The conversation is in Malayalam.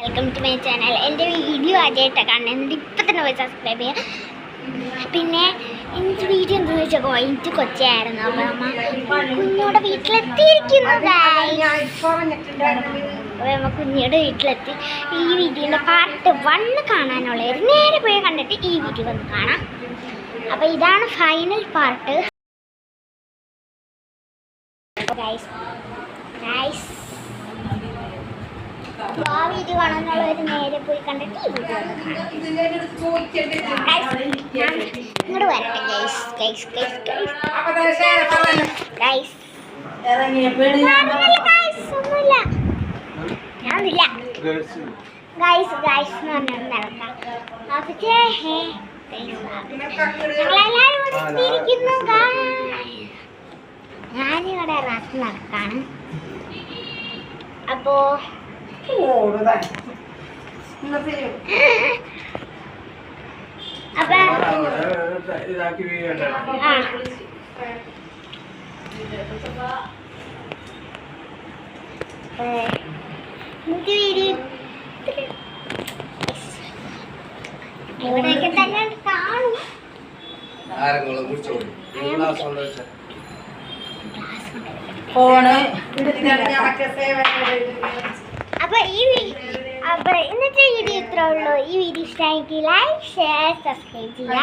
Welcome to my channel. എൻ്റെ വീഡിയോ ആദ്യമായിട്ടാണ് കാണുന്നത്. എന്നിട്ട് ഇപ്പം തന്നെ പോയി സബ്സ്ക്രൈബ് ചെയ്യുക. പിന്നെ എനിക്ക് വീഡിയോ എന്താണെന്ന് വെച്ചാൽ എനിക്ക് കൊച്ചായിരുന്നു. അപ്പോൾ അമ്മ കുഞ്ഞോടെ വീട്ടിലെത്തിയിരിക്കുന്നു. അപ്പോൾ അമ്മ കുഞ്ഞിയുടെ വീട്ടിലെത്തി. ഈ വീഡിയോൻ്റെ പാർട്ട് 1 കാണാനുള്ളത് നേരെ പോയി കണ്ടിട്ട് ഈ വീഡിയോ വന്ന് കാണാം. അപ്പോൾ ഇതാണ് ഫൈനൽ പാർട്ട്. ആ വീഡിയോ കാണാനുള്ളവർ നേരെ പോയി കണ്ടിട്ട് ഈ വീഡിയോ ഇങ്ങോട്ട് വരട്ടെ ഗൈസ്. ഒന്നുമില്ല, ഞാനില്ല ഗൈസ് എന്ന് പറഞ്ഞാൽ നടക്കാം. പക്ഷേ ഞങ്ങളെല്ലാവരും ഒന്നിരിക്കുന്നു. ഞാനിവിടെ റാസ് നടക്കാണ്. അപ്പോ ഇവിടെയൊക്കെ തന്നെ കാണും. അപ്പൊ ഇന്നത്തെ വീഡിയോ ഇത്രേ ഉള്ളൂ. ഈ വീഡിയോ ഇഷ്ടമായെങ്കിൽ ലൈക്ക്, ഷെയർ, സബ്സ്ക്രൈബ് ചെയ്യുക.